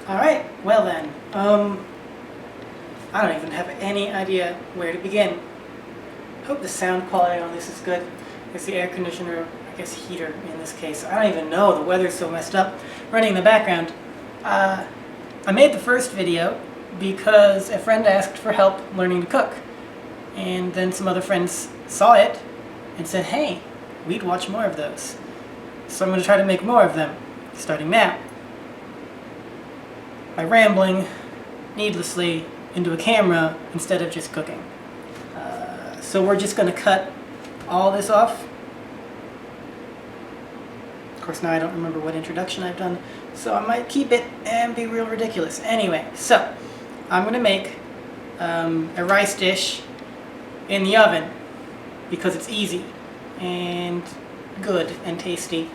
Alright, well then, I don't even have any idea where to begin. Hope the sound quality on this is good. There's the air conditioner, I guess heater in this case. I don't even know, the weather's so messed up, running in the background. I made the first video because a friend asked for help learning to cook. And then some other friends saw it and said, hey, we'd watch more of those. So I'm going to try to make more of them, starting now. By rambling needlessly into a camera instead of just cooking. So we're just going to cut all this off. Of course now I don't remember what introduction I've done, so I might keep it and be real ridiculous. Anyway, so I'm going to make a rice dish in the oven because it's easy and good and tasty.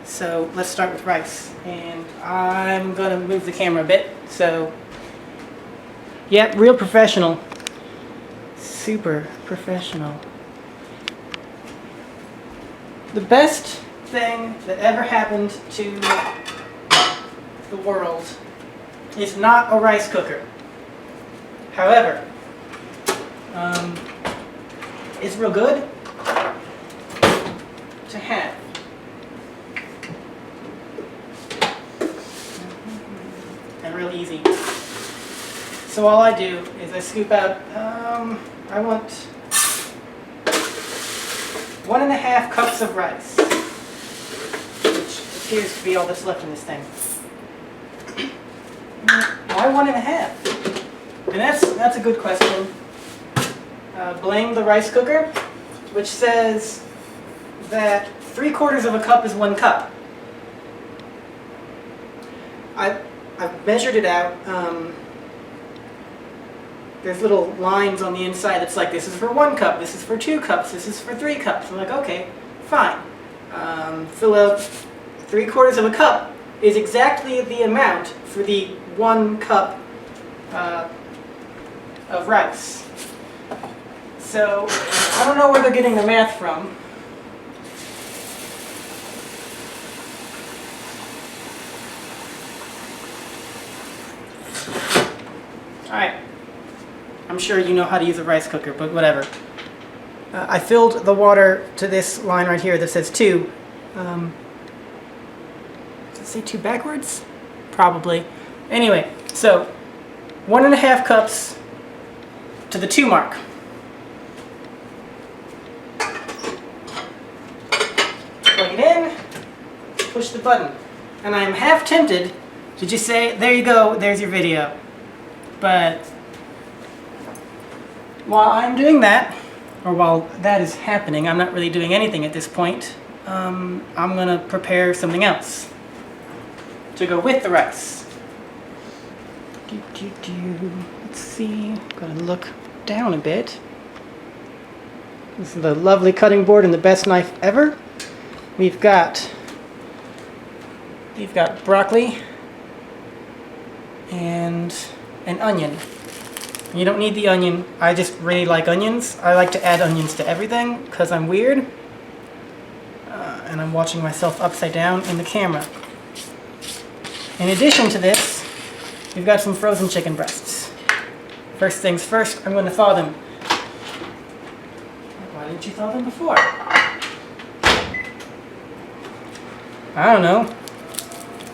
So let's start with rice, and I'm gonna move the camera a bit, so yeah, real professional, super professional. The best thing that ever happened to the world is not a rice cooker. However, it's real good to have. Real easy. So all I do is I scoop out, I want 1.5 cups of rice, which appears to be all that's left in this thing. Why 1.5? And that's a good question. Blame the rice cooker, which says that 3/4 of a cup is 1 cup. I've measured it out. There's little lines on the inside that's like, this is for 1 cup, this is for 2 cups, this is for 3 cups. I'm like, okay, fine. Fill out 3/4 of a cup is exactly the amount for the 1 cup of rice. So I don't know where they're getting the math from. Alright, I'm sure you know how to use a rice cooker, but whatever. I filled the water to this line right here that says 2. Does it say 2 backwards? Probably. Anyway, so 1.5 cups to the 2 mark. Plug it in, push the button. And I'm half tempted to just say, there you go, there's your video. But while I'm doing that, or while that is happening, I'm not really doing anything at this point. I'm going to prepare something else to go with the rice. Let's see, I'm going to look down a bit. This is the lovely cutting board and the best knife ever. We've got broccoli and an onion. You don't need the onion. I just really like onions. I like to add onions to everything because I'm weird. And I'm watching myself upside down in the camera. In addition to this, we've got some frozen chicken breasts. First things first, I'm going to thaw them. Why didn't you thaw them before? I don't know.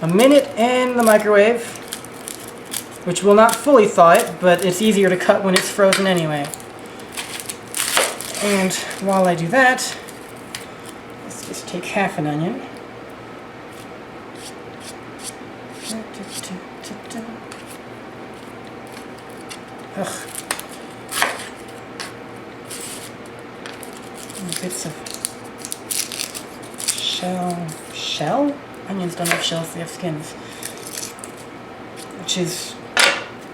A minute in the microwave, which will not fully thaw it, but it's easier to cut when it's frozen anyway. And while I do that, let's just take half an onion. Ugh. Bits of shell? Onions don't have shells, they have skins. Which is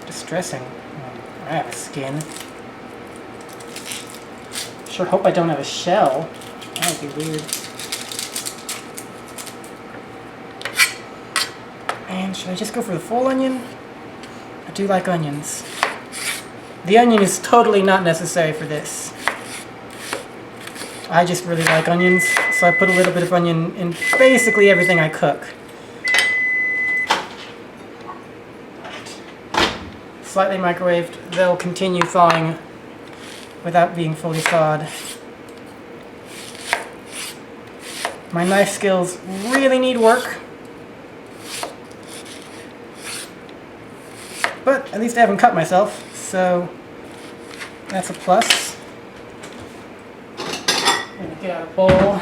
distressing. Oh, I have a skin. Sure hope I don't have a shell. That would be weird. And should I just go for the full onion? I do like onions. The onion is totally not necessary for this. I just really like onions, so I put a little bit of onion in basically everything I cook. slightly microwaved, they'll continue thawing without being fully thawed. My knife skills really need work, but at least I haven't cut myself, so that's a plus. I'm going to get out a bowl.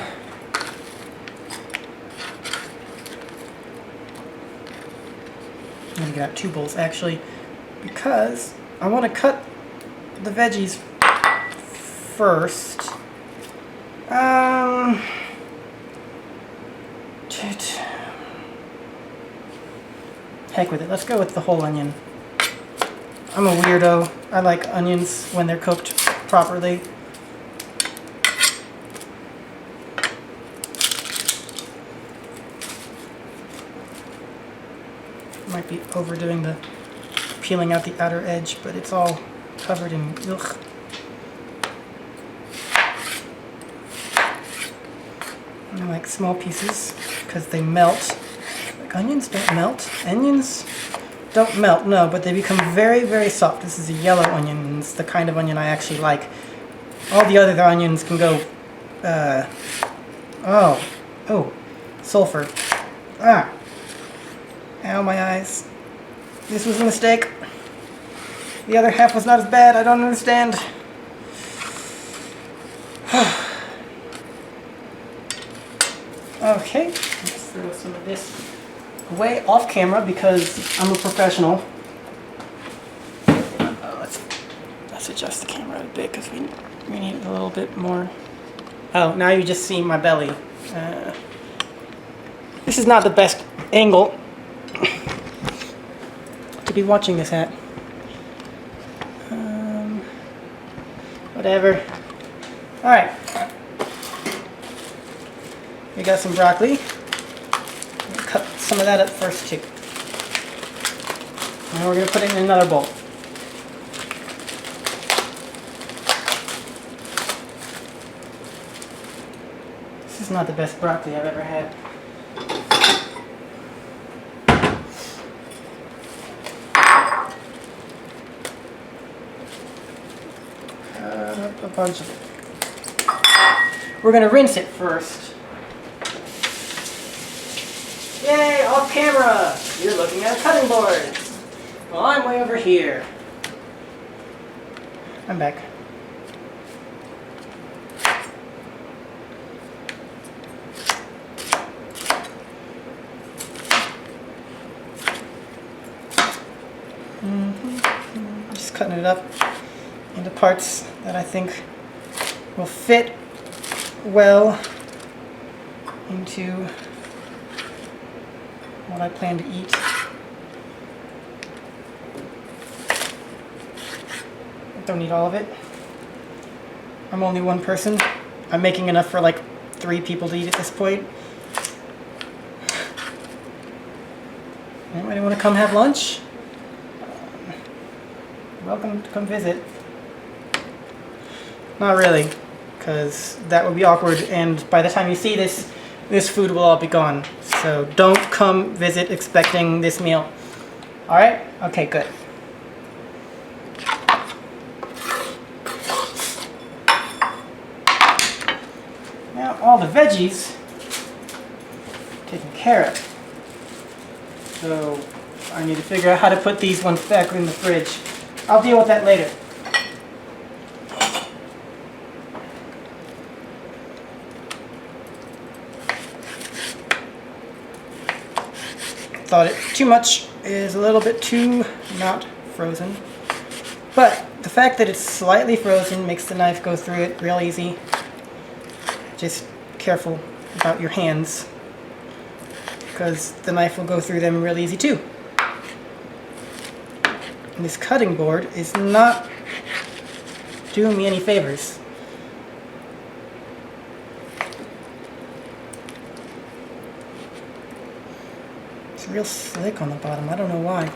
I'm going to get out 2 bowls actually, because I want to cut the veggies first. Heck with it, let's go with the whole onion. I'm a weirdo. I like onions when they're cooked properly. Might be overdoing the peeling out the outer edge, but it's all covered in ugh. I like small pieces because they melt. Like onions don't melt. Onions don't melt, no, but they become very, very soft. This is a yellow onion, and it's the kind of onion I actually like. All the other onions can go, oh, sulfur. Ah, ow, my eyes. This was a mistake. The other half was not as bad, I don't understand. Okay, let's throw some of this away off camera because I'm a professional. Let's adjust the camera a bit because we need it a little bit more. Oh, now you just see my belly. This is not the best angle to be watching this at. Whatever. Alright. We got some broccoli. We'll cut some of that up first too. And we're going to put it in another bowl. This is not the best broccoli I've ever had. Cut up a bunch of it. We're going to rinse it first. Yay, off camera! You're looking at a cutting board. Well, I'm way over here. I'm back. Just cutting it up into parts that I think will fit well into what I plan to eat. I don't need all of it. I'm only one person. I'm making enough for like 3 people to eat at this point. Anybody want to come have lunch? You're welcome to come visit. Not really, because that would be awkward, and by the time you see this, this food will all be gone. So don't come visit expecting this meal. Alright? Okay, good. Now all the veggies taken care of. So I need to figure out how to put these ones back in the fridge. I'll deal with that later. Thought it too much is a little bit too not frozen, but the fact that it's slightly frozen makes the knife go through it real easy. Just careful about your hands, because the knife will go through them real easy too. And this cutting board is not doing me any favors. Real slick on the bottom. I don't know why.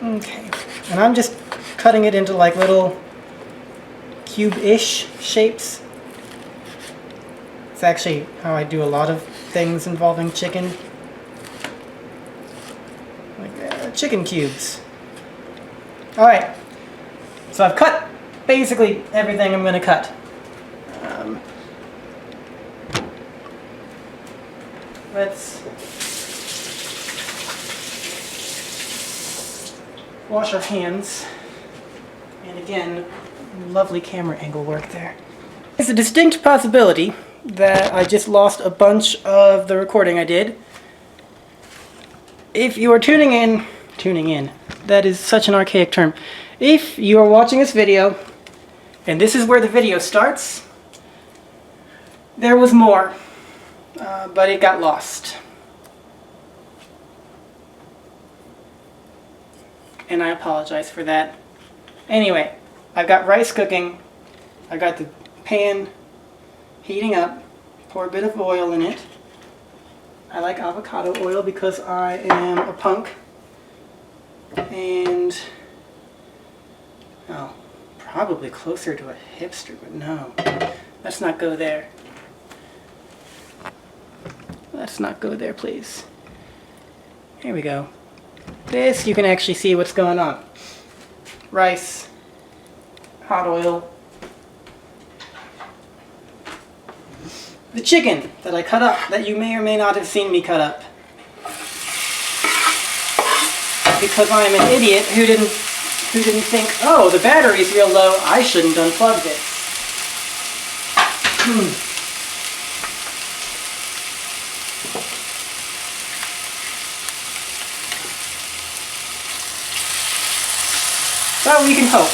Okay. And I'm just cutting it into like little cube-ish shapes. It's actually how I do a lot of things involving chicken. Like chicken cubes. Alright, so I've cut basically everything I'm going to cut. Let's wash our hands. And again, lovely camera angle work there. There's a distinct possibility that I just lost a bunch of the recording I did. If you are tuning in, that is such an archaic term. If you are watching this video, and this is where the video starts, there was more, but it got lost. And I apologize for that. Anyway, I've got rice cooking. I've got the pan heating up. Pour a bit of oil in it. I like avocado oil because I am a punk. And, oh, probably closer to a hipster, but no. Let's not go there. Let's not go there, please. Here we go. This, you can actually see what's going on. Rice, hot oil. The chicken that I cut up, that you may or may not have seen me cut up. Because I'm an idiot who didn't think, oh, the battery's real low, I shouldn't unplug this. Well, we can hope.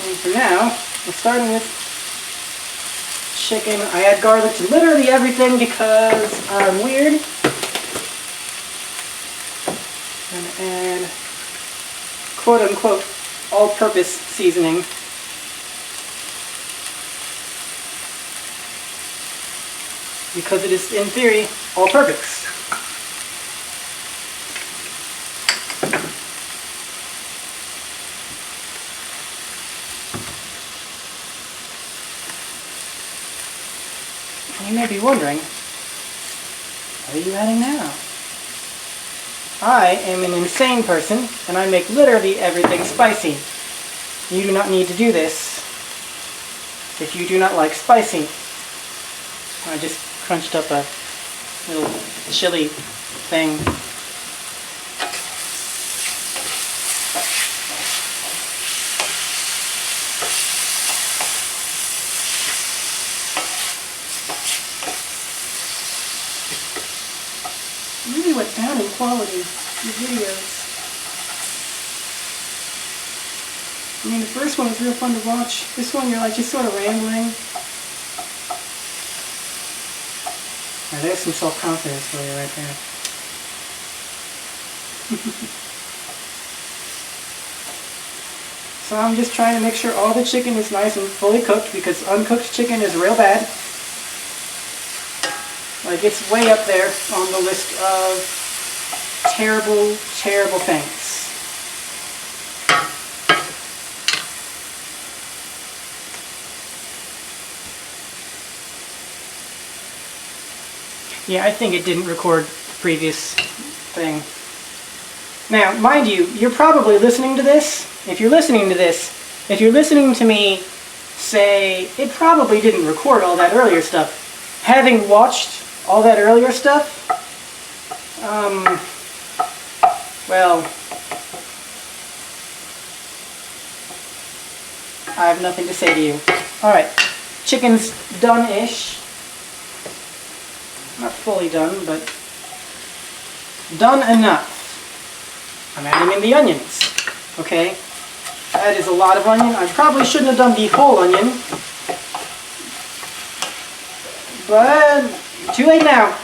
And for now, we're starting with chicken. I add garlic to literally everything because I'm weird. And add quote-unquote all-purpose seasoning. Because it is, in theory, all-purpose. You may be wondering, what are you adding now? I am an insane person, and I make literally everything spicy. You do not need to do this if you do not like spicy. I just crunched up a little chili thing. Really went down in quality, these videos. I mean, the first one was real fun to watch. This one, you're like just sort of rambling. Now, there's some self-confidence for you right there. So I'm just trying to make sure all the chicken is nice and fully cooked, because uncooked chicken is real bad. Like, it's way up there on the list of terrible, terrible things. Yeah, I think it didn't record the previous thing. Now, mind you, you're probably listening to this. If you're listening to this, if you're listening to me say, it probably didn't record all that earlier stuff. Having watched all that earlier stuff, well, I have nothing to say to you. Alright, chicken's done-ish. Not fully done, but done enough. I'm adding in the onions, okay? That is a lot of onion. I probably shouldn't have done the whole onion, but too late now.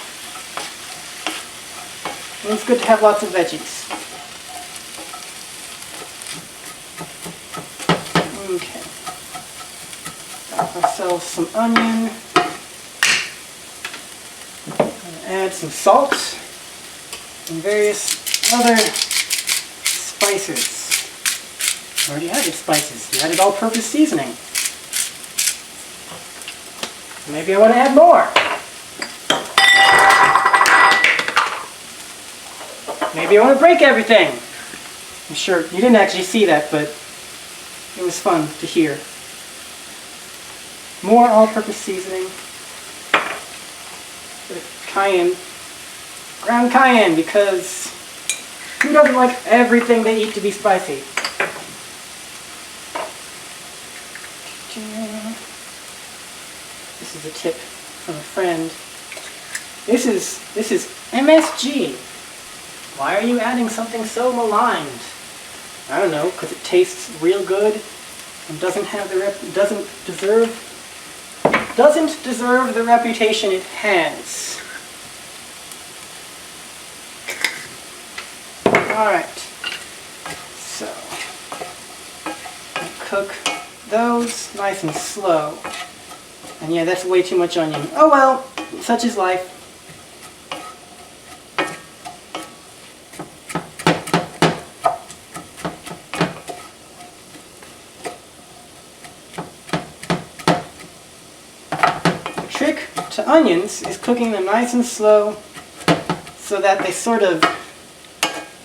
And it's good to have lots of veggies. Okay. Got ourselves some onion. Add some salt and various other spices. I already added spices. You added all-purpose seasoning. Maybe I want to add more. Maybe I want to break everything. I'm sure you didn't actually see that, but it was fun to hear. More all-purpose seasoning. Bit of cayenne. Ground cayenne, because who doesn't like everything they eat to be spicy? This is a tip from a friend. This is MSG. Why are you adding something so maligned? I don't know, because it tastes real good and doesn't deserve the reputation it has. All right. So I cook those nice and slow. And yeah, that's way too much onion. Oh well, such is life. The trick to onions is cooking them nice and slow so that they sort of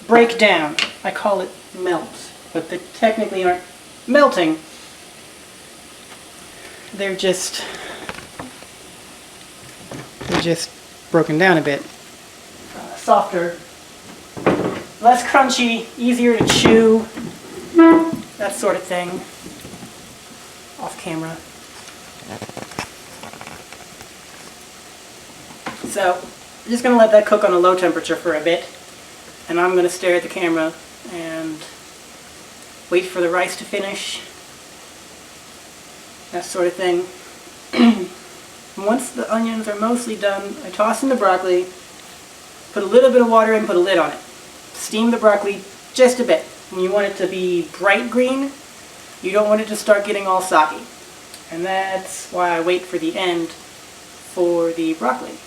break down. I call it melt, but they technically aren't melting. They're just broken down a bit. Softer, less crunchy, easier to chew, that sort of thing. Off camera. So, I'm just going to let that cook on a low temperature for a bit, and I'm going to stare at the camera and wait for the rice to finish. That sort of thing. Once the onions are mostly done, I toss in the broccoli, put a little bit of water in, put a lid on it. Steam the broccoli just a bit. And you want it to be bright green. You don't want it to start getting all soggy. And that's why I wait for the end for the broccoli.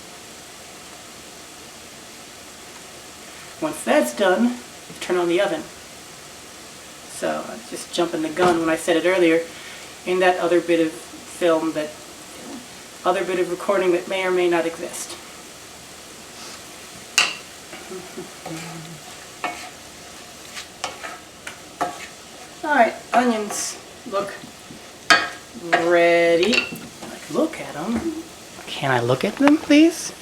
Once that's done, turn on the oven. So I just jumping the gun when I said it earlier. In that other bit of film, that other bit of recording that may or may not exist. Alright, onions look ready. Let's look at them. Can I look at them, please?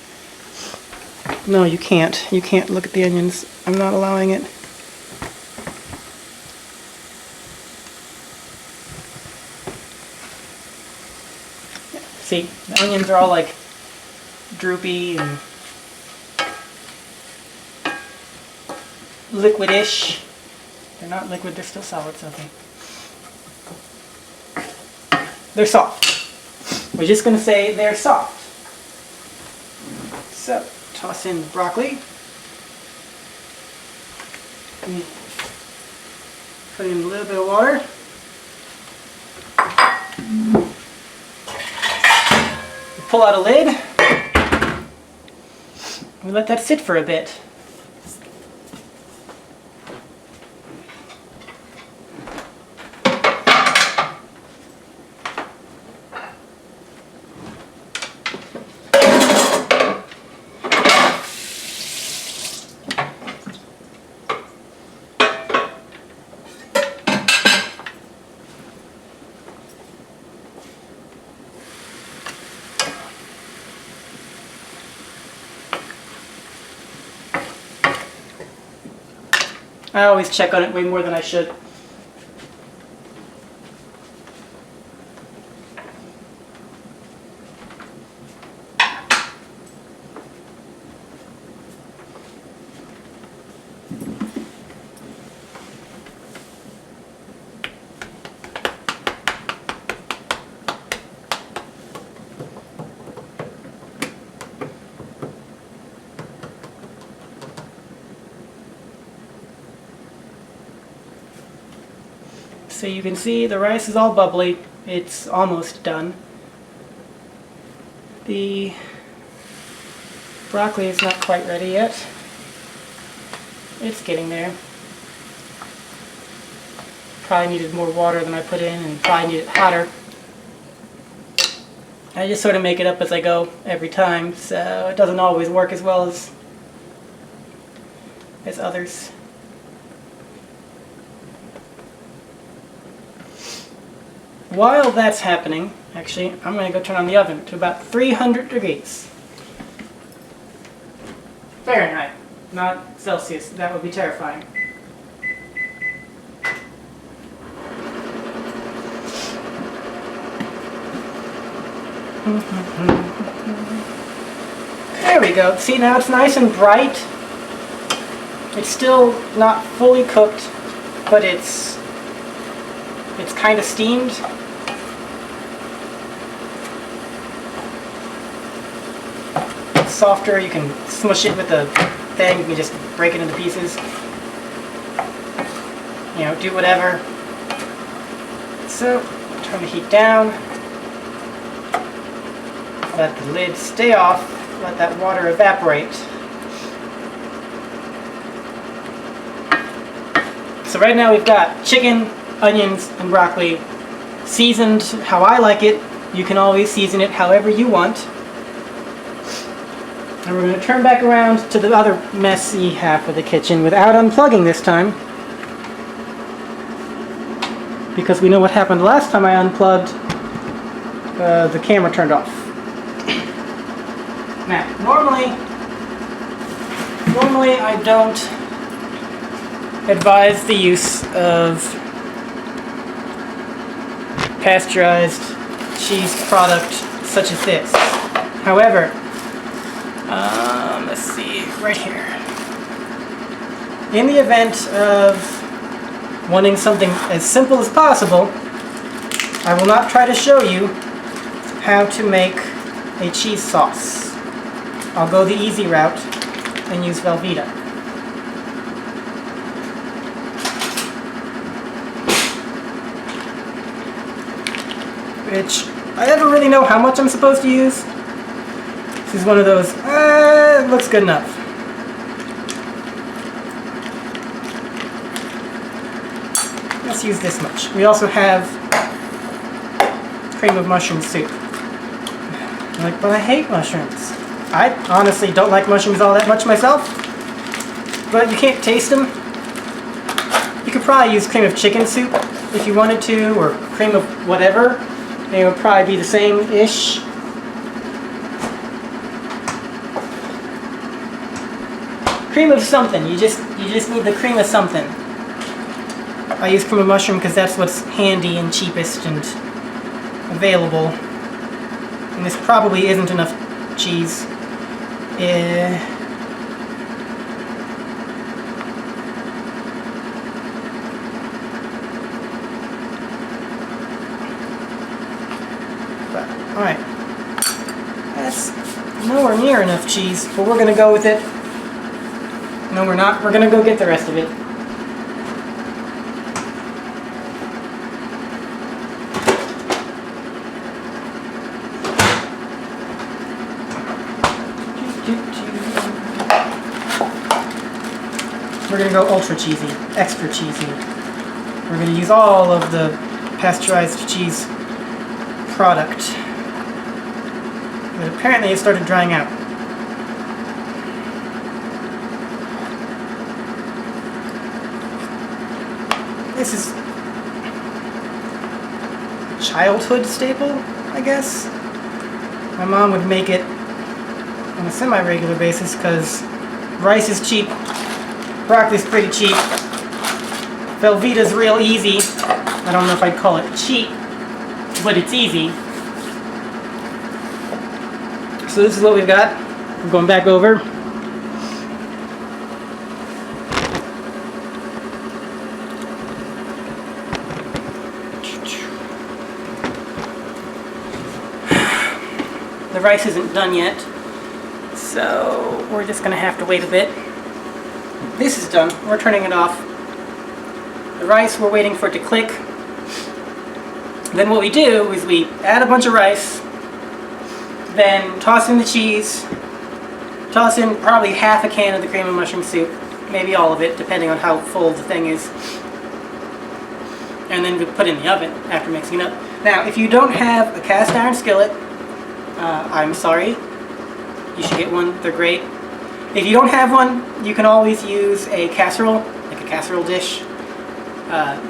No, you can't. You can't look at the onions. I'm not allowing it. See, the onions are all like droopy and liquidish. They're not liquid, they're still solid, so okay. They're soft. We're just going to say they're soft. So, toss in the broccoli. Put in a little bit of water. Pull out a lid. We let that sit for a bit. I always check on it way more than I should. So you can see the rice is all bubbly. It's almost done. The broccoli is not quite ready yet. It's getting there. Probably needed more water than I put in, and probably needed hotter. I just sort of make it up as I go every time, so it doesn't always work as well as as others. While that's happening, actually, I'm going to go turn on the oven to about 300 degrees. Fahrenheit, not Celsius. That would be terrifying. There we go. See, now it's nice and bright. It's still not fully cooked, but it's kind of steamed. It's softer. You can smush it with a thing. You can just break it into pieces. You know, do whatever. So, turn the heat down. Let the lid stay off. Let that water evaporate. So right now we've got chicken, onions, and broccoli seasoned how I like it. You can always season it however you want. And we're going to turn back around to the other messy half of the kitchen without unplugging this time. Because we know what happened last time I unplugged. The camera turned off. Now, normally I don't advise the use of pasteurized cheese product such as this. However, let's see, right here. In the event of wanting something as simple as possible, I will not try to show you how to make a cheese sauce. I'll go the easy route and use Velveeta. Which I never really know how much I'm supposed to use. This is one of those, it looks good enough. Let's use this much. We also have cream of mushroom soup. I'm like, but I hate mushrooms. I honestly don't like mushrooms all that much myself, but you can't taste them. You could probably use cream of chicken soup if you wanted to, or cream of whatever. They would probably be the same-ish. Cream of something. You just need the cream of something. I use cream of mushroom because that's what's handy and cheapest and available. And this probably isn't enough cheese. Alright. That's nowhere near enough cheese, but we're going to go with it. No, we're not. We're going to go get the rest of it. We're going to go ultra cheesy, extra cheesy. We're going to use all of the pasteurized cheese product. But apparently it started drying out. This is a childhood staple, I guess. My mom would make it on a semi-regular basis because rice is cheap, broccoli's pretty cheap, Velveeta's real easy. I don't know if I'd call it cheap, but it's easy. So this is what we've got. We're going back over. The rice isn't done yet, so we're just going to have to wait a bit. This is done. We're turning it off. The rice, we're waiting for it to click. Then what we do is we add a bunch of rice, then toss in the cheese, toss in probably half a can of the cream of mushroom soup, maybe all of it, depending on how full the thing is. And then we put it in the oven after mixing it up. Now, if you don't have a cast iron skillet, I'm sorry. You should get one. They're great. If you don't have one, you can always use a casserole, like a casserole dish.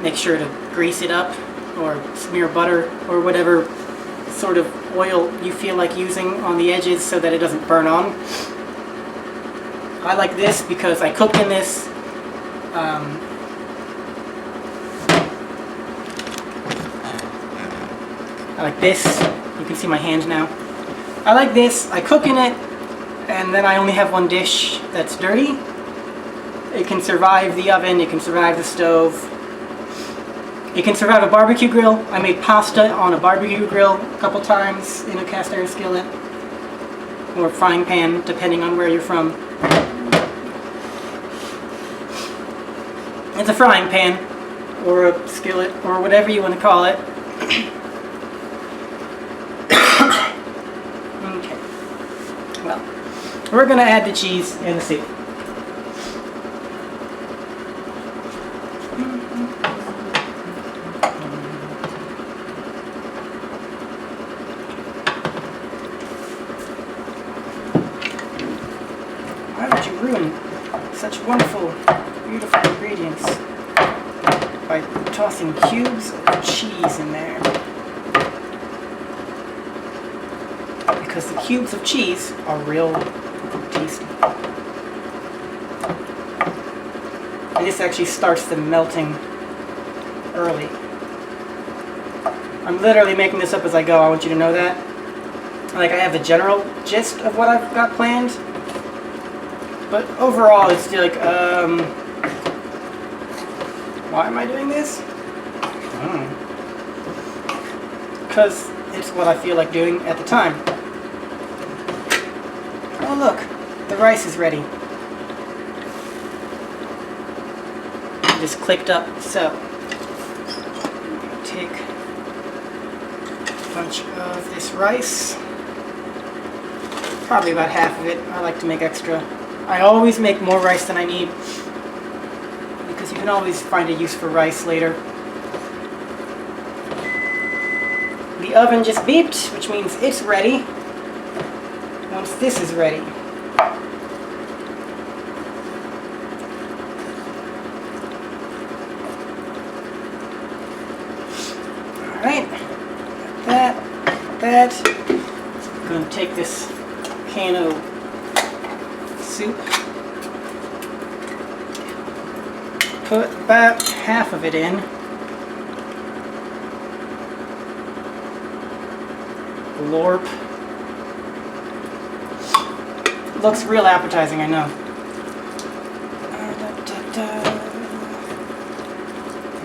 Make sure to grease it up or smear butter or whatever sort of oil you feel like using on the edges so that it doesn't burn on. I like this because I cooked in this. I like this. You can see my hand now. I like this. I cook in it, and then I only have one dish that's dirty. It can survive the oven. It can survive the stove. It can survive a barbecue grill. I made pasta on a barbecue grill a couple times in a cast iron skillet or frying pan, depending on where you're from. It's a frying pan or a skillet or whatever you want to call it. Okay. Well, we're going to add the cheese and the soup. Why would you ruin such wonderful, beautiful ingredients by tossing cubes of cheese in there? Because the cubes of cheese are real tasty. And this actually starts the melting early. I'm literally making this up as I go, I want you to know that. Like, I have the general gist of what I've got planned. But overall, it's like, why am I doing this? I don't know. Because it's what I feel like doing at the time. Oh look, the rice is ready. It just clicked up, so take a bunch of this rice. Probably about half of it. I like to make extra. I always make more rice than I need because you can always find a use for rice later. The oven just beeped, which means it's ready. Once this is ready, alright, that. I'm going to take this can of soup, put about half of it in, glorp. Looks real appetizing, I know.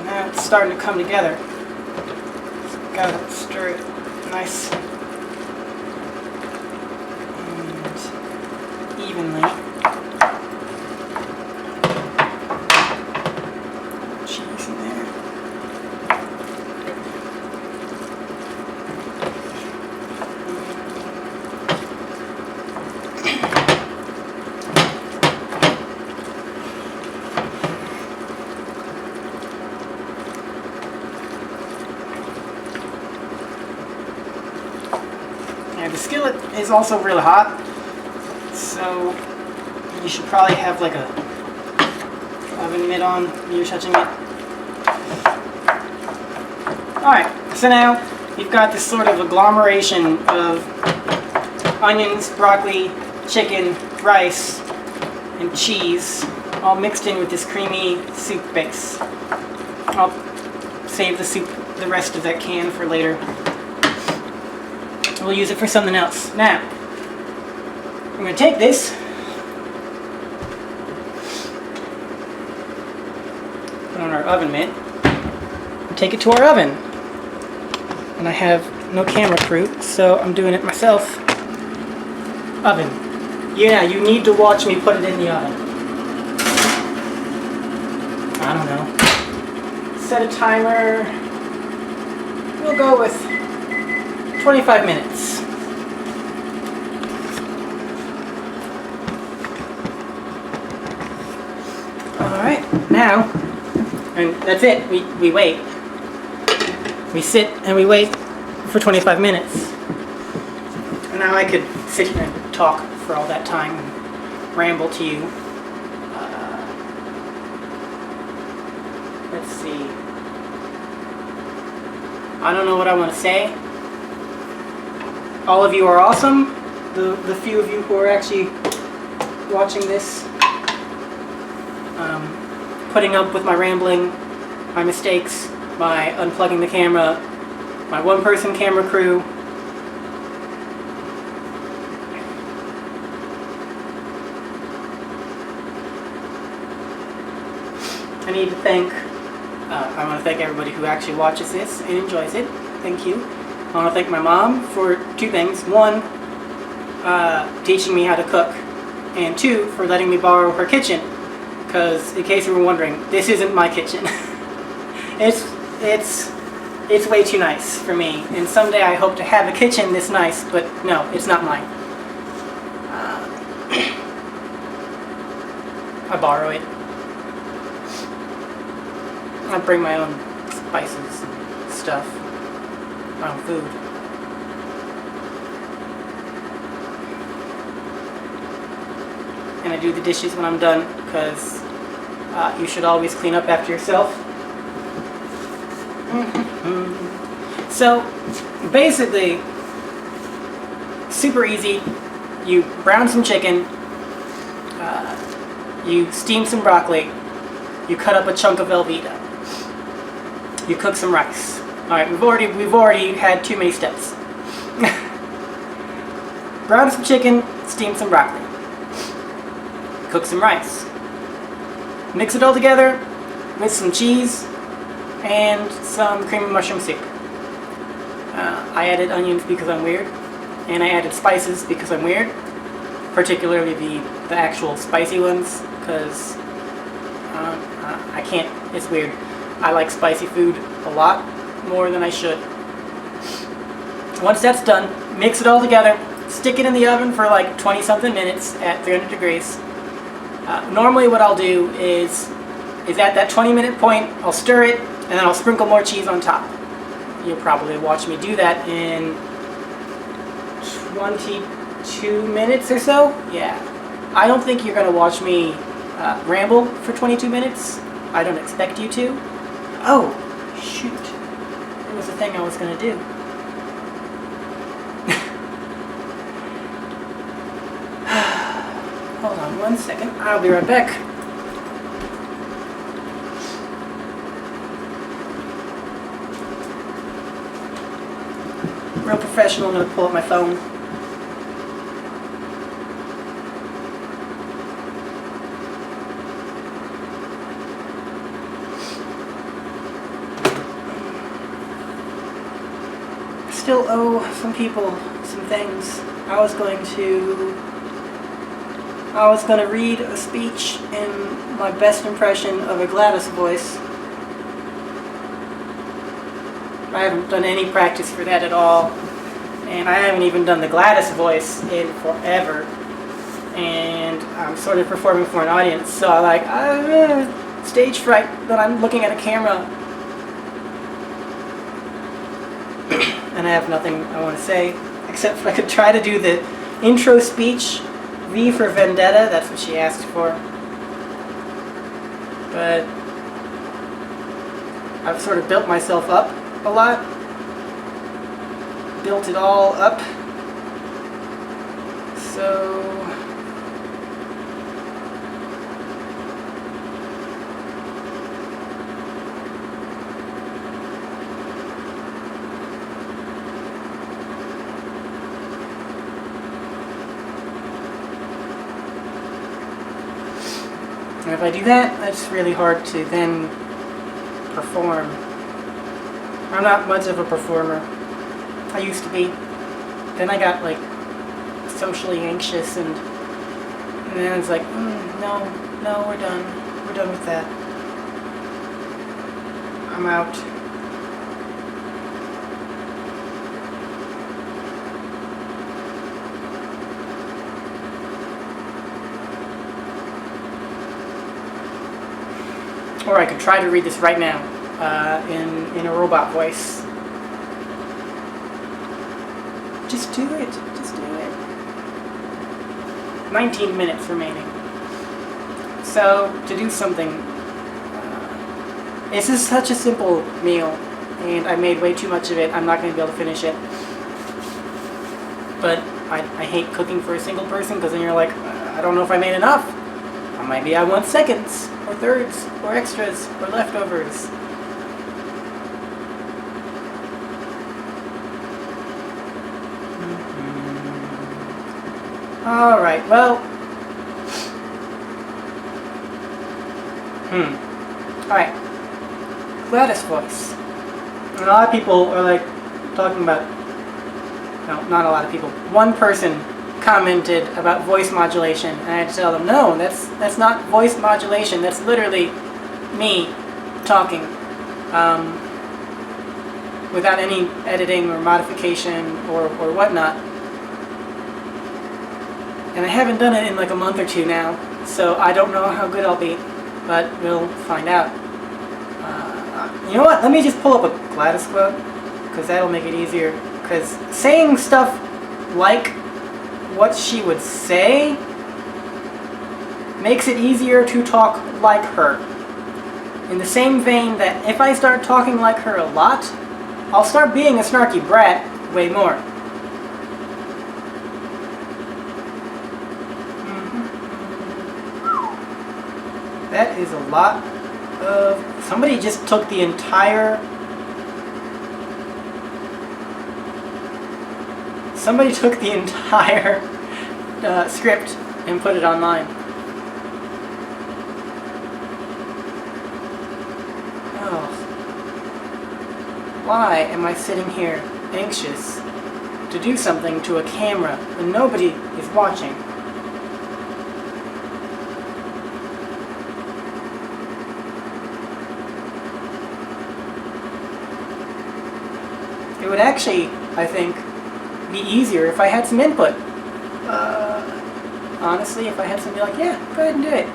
Now it's starting to come together. Just gotta stir it nice and evenly. Cheese in there. The skillet is also really hot, so you should probably have like a oven mitt on when you're touching it. Alright, so now you've got this sort of agglomeration of onions, broccoli, chicken, rice, and cheese, all mixed in with this creamy soup base. I'll save the rest of that can for later. We'll use it for something else. Now, I'm going to take this, put on our oven mitt, and take it to our oven. And I have no camera crew, so I'm doing it myself. Oven. Yeah, you need to watch me put it in the oven. I don't know. Set a timer. We'll go with 25 minutes. Alright, now, and that's it, we wait. We sit and we wait for 25 minutes. And now I could sit here and talk for all that time. ramble to you. Let's see. I don't know what I want to say. All of you are awesome. The few of you who are actually watching this, putting up with my rambling, my mistakes, my unplugging the camera, my one-person camera crew. I need to thank, I want to thank everybody who actually watches this and enjoys it. Thank you. I want to thank my mom for two things. One, teaching me how to cook, and two, for letting me borrow her kitchen. Because, in case you were wondering, this isn't my kitchen. It's way too nice for me, and someday I hope to have a kitchen this nice, but no, it's not mine. I borrow it. I bring my own spices, stuff, my own food. And I do the dishes when I'm done, because you should always clean up after yourself. So, basically, super easy. You brown some chicken, you steam some broccoli, you cut up a chunk of Velveeta, you cook some rice. Alright, we've already had too many steps. Brown some chicken, steam some broccoli, cook some rice. Mix it all together with some cheese and some cream and mushroom soup. I added onions because I'm weird, and I added spices because I'm weird, particularly the actual spicy ones, because I can't, it's weird. I like spicy food a lot more than I should. Once that's done, mix it all together, stick it in the oven for like 20-something minutes at 300 degrees. Normally what I'll do is at that 20-minute point, I'll stir it, and then I'll sprinkle more cheese on top. You'll probably watch me do that in 22 minutes or so. Yeah. I don't think you're going to watch me ramble for 22 minutes. I don't expect you to. Oh, shoot. There was a thing I was going to do. Hold on one second. I'll be right back. Real professional, I'm going to pull up my phone. Still owe some people some things. I was going to read a speech in my best impression of a Gladys voice. I haven't done any practice for that at all, and I haven't even done the Gladys voice in forever, and I'm sort of performing for an audience, so I like stage fright that I'm looking at a camera and I have nothing I want to say, except if I could try to do the intro speech, V for Vendetta, that's what she asked for, but I've sort of built myself up a lot. Built it all up. So and if I do that, it's really hard to then perform. I'm not much of a performer. I used to be. Then I got like socially anxious, and then it's like, no, we're done. We're done with that. I'm out. Or I could try to read this right now. In a robot voice. Just do it. Just do it. 19 minutes remaining. So, to do something, this is such a simple meal, and I made way too much of it. I'm not going to be able to finish it. But I hate cooking for a single person, because then you're like, I don't know if I made enough. Or maybe I want seconds, or thirds, or extras, or leftovers. Alright, well... Alright. Gladys voice. And a lot of people are like, talking about... No, not a lot of people. One person commented about voice modulation, and I had to tell them, no, that's not voice modulation. That's literally me talking. Without any editing or modification or whatnot. And I haven't done it in like a month or two now, so I don't know how good I'll be, but we'll find out. You know what? Let me just pull up a Gladys quote, because that'll make it easier. Because saying stuff like what she would say makes it easier to talk like her. In the same vein that if I start talking like her a lot, I'll start being a snarky brat way more. That is a lot of... Somebody just took the entire... Somebody took the entire script and put it online. Oh. Why am I sitting here anxious to do something to a camera when nobody is watching? It would actually, I think, be easier if I had some input. Honestly, if I had somebody like, yeah, go ahead and do it.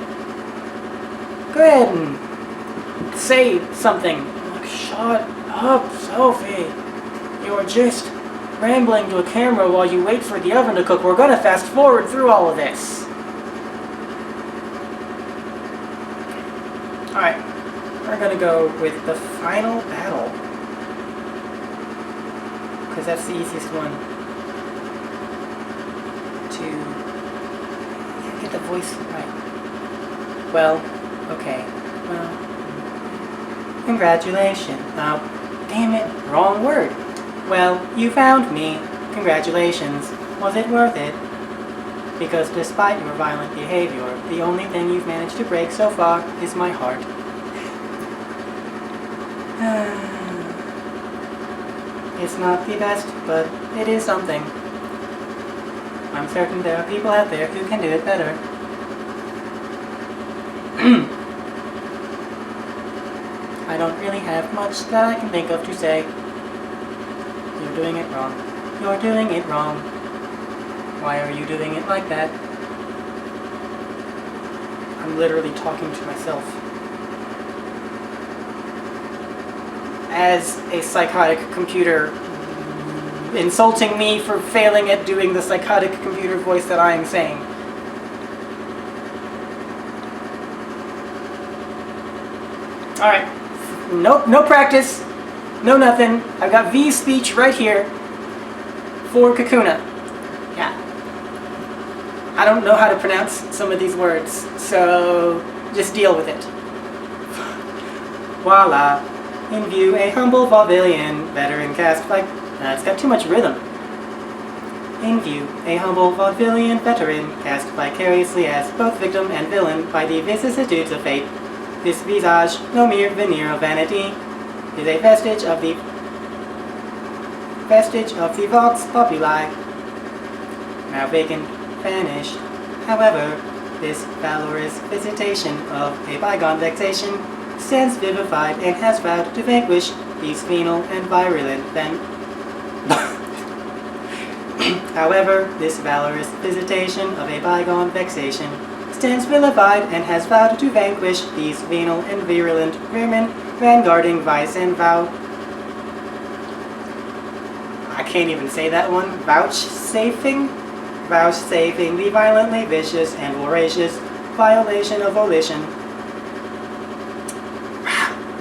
Go ahead and say something. I'm like, shut up, Sophie. You're just rambling to a camera while you wait for the oven to cook. We're gonna fast forward through all of this. Alright, we're gonna go with the final battle. Because that's the easiest one to get the voice right. Well, okay. Well, congratulations. Oh, damn it, wrong word. Well, you found me. Congratulations. Was it worth it? Because despite your violent behavior, the only thing you've managed to break so far is my heart. It's not the best, but it is something. I'm certain there are people out there who can do it better. I don't really have much that I can think of to say. You're doing it wrong. You're doing it wrong. Why are you doing it like that? I'm literally talking to myself. As a psychotic computer insulting me for failing at doing the psychotic computer voice that I am saying. Alright. Nope, no practice. No nothing. I've got V speech right here for Kakuna. Yeah. I don't know how to pronounce some of these words, so just deal with it. Voila. In view, a humble vaudevillian veteran cast by... it's got too much rhythm. In view, a humble vaudevillian veteran cast vicariously as both victim and villain by the vicissitudes of fate. This visage, no mere veneer of vanity, is a vestige of the vox populi, now vacant, vanished. However, this valorous visitation of a bygone vexation stands vivified and has vowed to vanquish these venal and virulent However, this valorous visitation of a bygone vexation stands vilified and has vowed to vanquish these venal and virulent vermin, vanguarding vice and vow. I can't even say that one. Vouchsafing? vouchsafing the violently vicious and voracious violation of volition.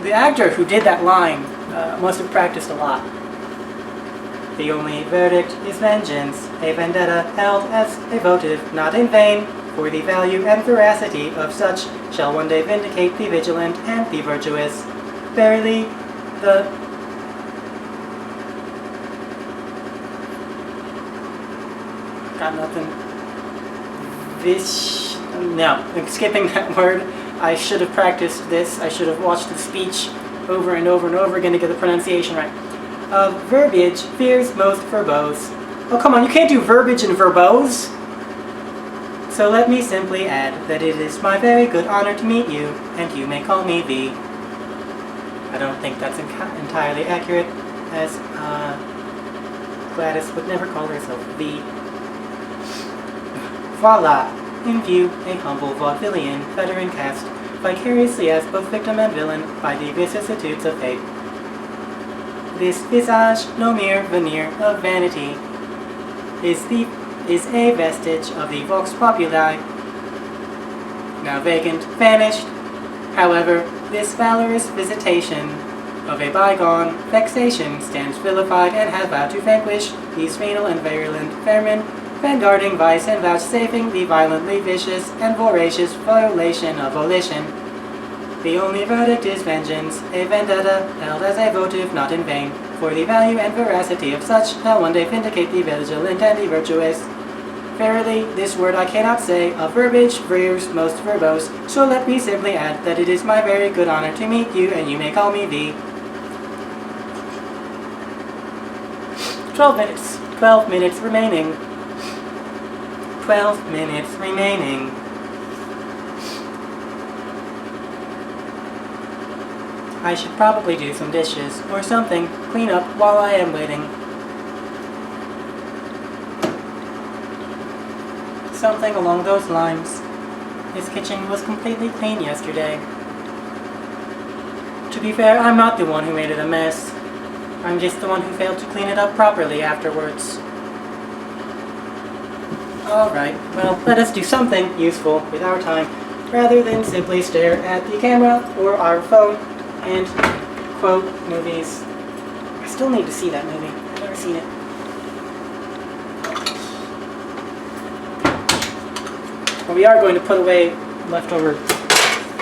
The actor who did that line must have practiced a lot. The only verdict is vengeance, a vendetta held as a votive, not in vain, for the value and veracity of such shall one day vindicate the vigilant and the virtuous. Verily, the got nothing. No, I'm skipping that word. I should have practiced this. I should have watched the speech over and over and over again to get the pronunciation right. Verbiage fears most verbose. Oh, come on, you can't do verbiage and verbose. So let me simply add that it is my very good honor to meet you, and you may call me V. I don't think that's entirely accurate, as Gladys would never call herself V. Voila! In view, a humble vaudevillian veteran cast, vicariously as both victim and villain by the vicissitudes of fate. This visage, no mere veneer of vanity, is a vestige of the vox populi, now vacant, vanished. However, this valorous visitation of a bygone vexation stands vilified and has vowed to vanquish these venal and virulent vermin, vanguarding vice and vouchsafing the violently vicious and voracious violation of volition. The only verdict is vengeance, a vendetta held as a votive not in vain, for the value and veracity of such shall one day vindicate the vigilant and the virtuous. Verily, this word I cannot say, of verbiage rears most verbose, so let me simply add that it is my very good honor to meet you, and you may call me V. 12 minutes. 12 minutes remaining. 12 minutes remaining. I should probably do some dishes, or something, clean up while I am waiting. Something along those lines. His kitchen was completely clean yesterday. To be fair, I'm not the one who made it a mess. I'm just the one who failed to clean it up properly afterwards. Alright, well, let us do something useful with our time, rather than simply stare at the camera or our phone and quote movies. I still need to see that movie. I've never seen it. But we are going to put away leftover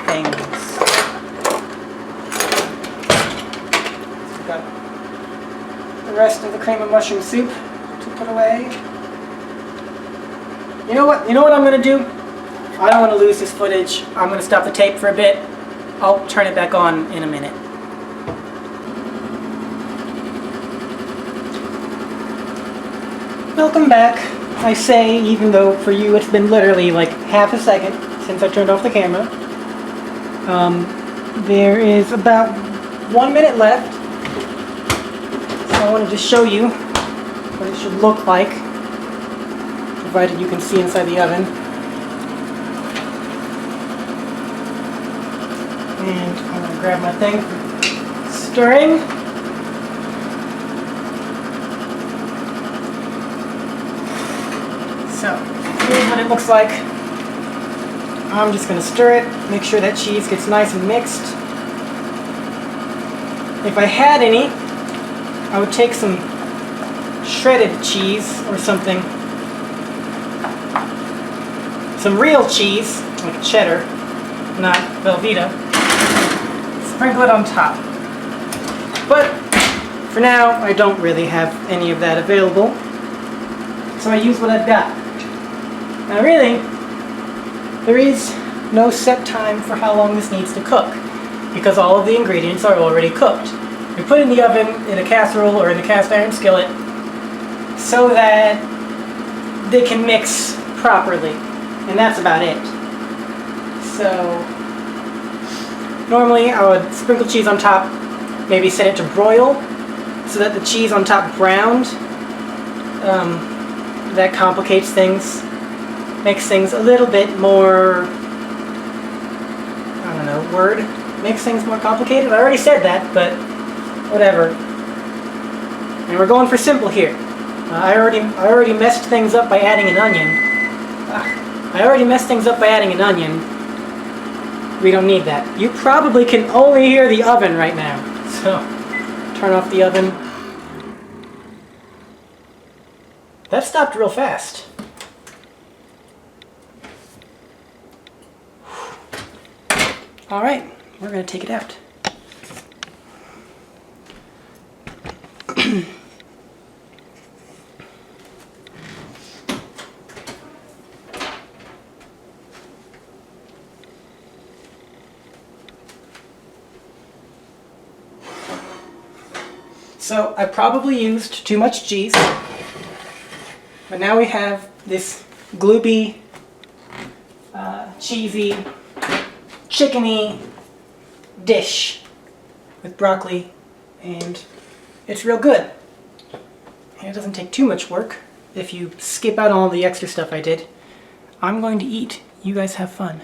things. We've got the rest of the cream and mushroom soup to put away. You know what? You know what I'm going to do? I don't want to lose this footage. I'm going to stop the tape for a bit. I'll turn it back on in a minute. Welcome back. I say, even though for you it's been literally like half a second since I turned off the camera. There is about 1 minute left. So I wanted to show you what it should look like, provided you can see inside the oven. And I'm going to grab my thing for stirring. So, here's what it looks like. I'm just going to stir it, make sure that cheese gets nice and mixed. If I had any, I would take some shredded cheese or something. Some real cheese, like cheddar, not Velveeta. Sprinkle it on top. But for now, I don't really have any of that available, so I use what I've got. Now really, there is no set time for how long this needs to cook, because all of the ingredients are already cooked. We put it in the oven in a casserole or in a cast iron skillet so that they can mix properly, and that's about it. So normally I would sprinkle cheese on top, maybe set it to broil so that the cheese on top browned. That complicates things, makes things a little bit more, I don't know, makes things more complicated. I already said that, but whatever. And we're going for simple here. I already messed things up by adding an onion. I already messed things up by adding an onion. We don't need that. You probably can only hear the oven right now. So, turn off the oven. That stopped real fast. Alright, we're going to take it out. So I probably used too much cheese, but now we have this gloopy, cheesy, chickeny dish with broccoli, and it's real good. And it doesn't take too much work if you skip out all the extra stuff I did. I'm going to eat. You guys have fun.